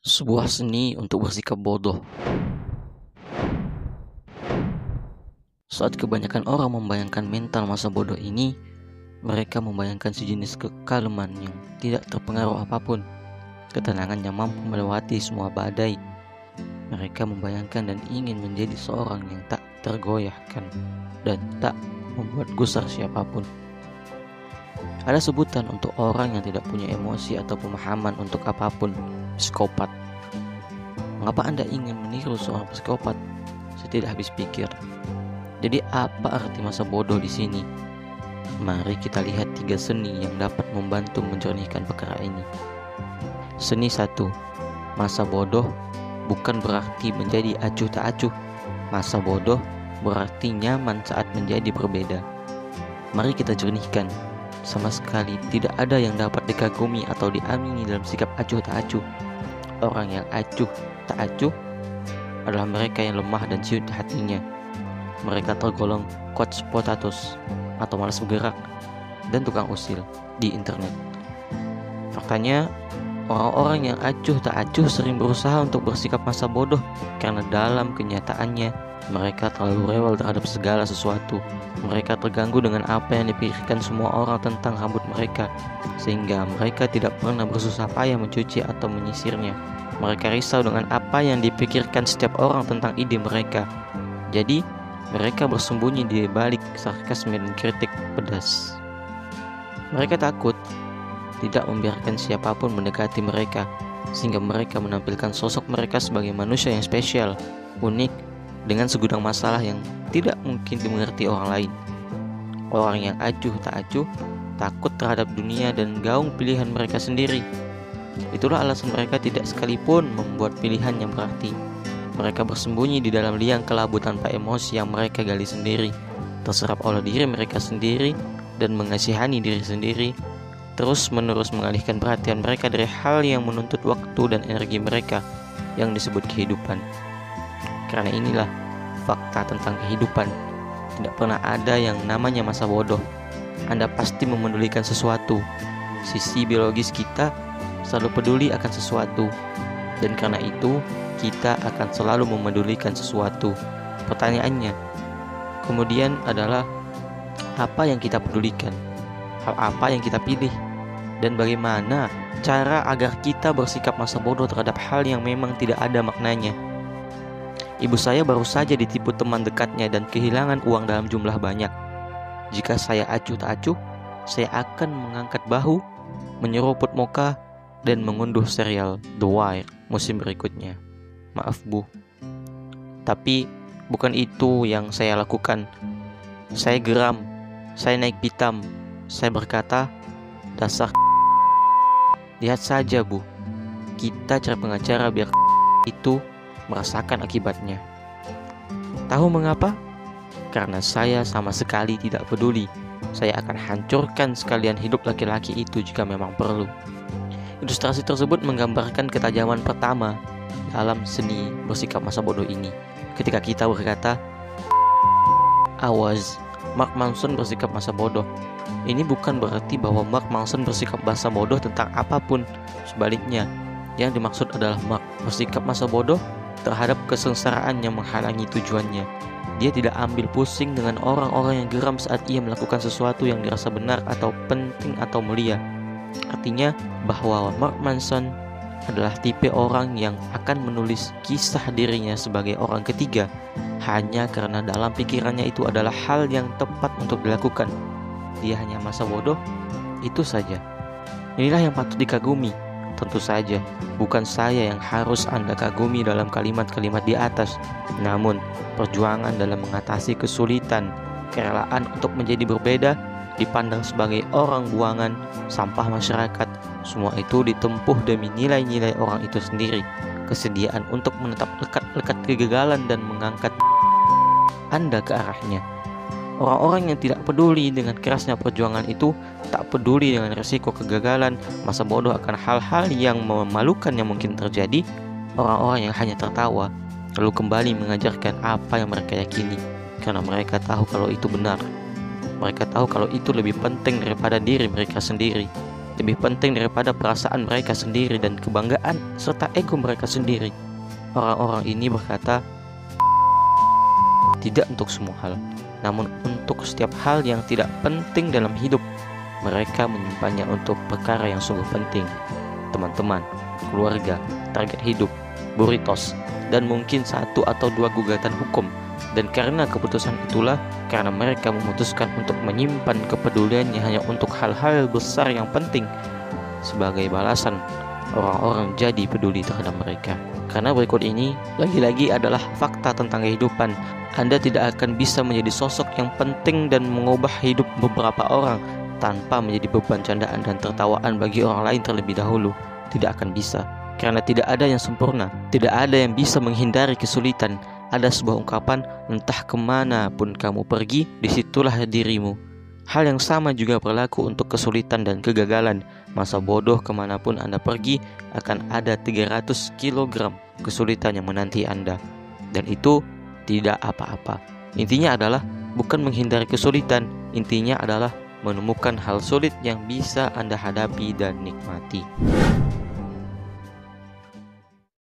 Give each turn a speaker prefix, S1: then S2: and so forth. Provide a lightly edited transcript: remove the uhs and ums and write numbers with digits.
S1: Sebuah seni untuk bersikap bodoh. Saat kebanyakan orang membayangkan mental masa bodoh ini, mereka membayangkan sejenis kekalaman yang tidak terpengaruh apapun, ketenangan yang mampu melewati semua badai. Mereka membayangkan dan ingin menjadi seorang yang tak tergoyahkan dan tak membuat gusar siapapun. Ada sebutan untuk orang yang tidak punya emosi atau pemahaman untuk apapun, psikopat. Mengapa Anda ingin meniru seorang psikopat? Saya tidak habis pikir. Jadi apa arti masa bodoh di sini? Mari kita lihat 3 seni yang dapat membantu menjernihkan perkara ini. Seni 1. Masa bodoh bukan berarti menjadi acuh tak acuh. Masa bodoh berarti nyaman saat menjadi berbeda. Mari kita jernihkan. Sama sekali tidak ada yang dapat dikagumi atau diamini dalam sikap acuh tak acuh. Orang yang acuh tak acuh adalah mereka yang lemah dan ciut hatinya. Mereka tergolong couch potatoes atau malas bergerak dan tukang usil di internet. Faktanya, orang-orang yang acuh tak acuh sering berusaha untuk bersikap masa bodoh karena dalam kenyataannya mereka terlalu rewel terhadap segala sesuatu. Mereka terganggu dengan apa yang dipikirkan semua orang tentang rambut mereka, sehingga mereka tidak pernah bersusah payah mencuci atau menyisirnya. Mereka risau dengan apa yang dipikirkan setiap orang tentang ide mereka. Jadi, mereka bersembunyi di balik sarkasme dan kritik pedas. Mereka takut tidak membiarkan siapapun mendekati mereka, sehingga mereka menampilkan sosok mereka sebagai manusia yang spesial, unik, dengan segudang masalah yang tidak mungkin dimengerti orang lain. Orang yang acuh tak acuh takut terhadap dunia dan gaung pilihan mereka sendiri. Itulah alasan mereka tidak sekalipun membuat pilihan yang berarti. Mereka bersembunyi di dalam liang kelabu tanpa emosi yang mereka gali sendiri, terserap oleh diri mereka sendiri dan mengasihani diri sendiri, terus-menerus mengalihkan perhatian mereka dari hal yang menuntut waktu dan energi mereka yang disebut kehidupan. Karena inilah fakta tentang kehidupan. Tidak pernah ada yang namanya masa bodoh. Anda pasti memedulikan sesuatu. Sisi biologis kita selalu peduli akan sesuatu. Dan karena itu, kita akan selalu memedulikan sesuatu. Pertanyaannya kemudian adalah, apa yang kita pedulikan? Hal apa yang kita pilih? Dan bagaimana cara agar kita bersikap masa bodoh terhadap hal yang memang tidak ada maknanya? Ibu saya baru saja ditipu teman dekatnya dan kehilangan uang dalam jumlah banyak. Jika saya acuh tak acuh, saya akan mengangkat bahu, menyeruput mocha, dan mengunduh serial The Wire musim berikutnya. Maaf Bu, tapi bukan itu yang saya lakukan. Saya geram, saya naik pitam, saya berkata, dasar. Lihat saja Bu, kita cari pengacara biar itu merasakan akibatnya. Tahu mengapa? Karena saya sama sekali tidak peduli. Saya akan hancurkan sekalian hidup laki-laki itu jika memang perlu. Ilustrasi tersebut menggambarkan ketajaman pertama dalam seni bersikap masa bodoh ini. Ketika kita berkata, awas, Mark Manson bersikap masa bodoh. Ini bukan berarti bahwa Mark Manson bersikap masa bodoh tentang apapun. Sebaliknya, yang dimaksud adalah Mark bersikap masa bodoh terhadap kesengsaraan yang menghalangi tujuannya. Dia tidak ambil pusing dengan orang-orang yang geram saat ia melakukan sesuatu yang dirasa benar atau penting atau mulia. Artinya bahwa Mark Manson adalah tipe orang yang akan menulis kisah dirinya sebagai orang ketiga hanya karena dalam pikirannya itu adalah hal yang tepat untuk dilakukan. Dia hanya masa bodoh, itu saja. Inilah yang patut dikagumi. Tentu saja, bukan saya yang harus Anda kagumi dalam kalimat-kalimat di atas. Namun, perjuangan dalam mengatasi kesulitan, kerelaan untuk menjadi berbeda, dipandang sebagai orang buangan, sampah masyarakat, semua itu ditempuh demi nilai-nilai orang itu sendiri. Kesediaan untuk menetap lekat-lekat kegagalan dan mengangkat Anda ke arahnya. Orang-orang yang tidak peduli dengan kerasnya perjuangan itu tak peduli dengan risiko kegagalan, masa bodoh akan hal-hal yang memalukan yang mungkin terjadi. Orang-orang yang hanya tertawa lalu kembali mengajarkan apa yang mereka yakini, karena mereka tahu kalau itu benar. Mereka tahu kalau itu lebih penting daripada diri mereka sendiri. lebih penting daripada perasaan mereka sendiri dan kebanggaan serta ego mereka sendiri. Orang-orang ini berkata tidak untuk semua hal, namun untuk setiap hal yang tidak penting dalam hidup. Mereka menyimpannya untuk perkara yang sungguh penting, teman-teman, keluarga, target hidup, burritos, dan mungkin 1 atau 2 gugatan hukum. Dan karena keputusan itulah, karena mereka memutuskan untuk menyimpan kepeduliannya hanya untuk hal-hal besar yang penting. Sebagai balasan, orang-orang jadi peduli terhadap mereka. Karena berikut ini lagi-lagi adalah fakta tentang kehidupan. Anda tidak akan bisa menjadi sosok yang penting dan mengubah hidup beberapa orang tanpa menjadi beban candaan dan tertawaan bagi orang lain terlebih dahulu. Tidak akan bisa, karena tidak ada yang sempurna. Tidak ada yang bisa menghindari kesulitan. Ada sebuah ungkapan, entah kemana pun kamu pergi, disitulah dirimu. Hal yang sama juga berlaku untuk kesulitan dan kegagalan. Masa bodoh kemanapun Anda pergi, akan ada 300 kg kesulitan yang menanti Anda. Dan itu tidak apa-apa. Intinya adalah bukan menghindari kesulitan. Intinya adalah menemukan hal sulit yang bisa Anda hadapi dan nikmati.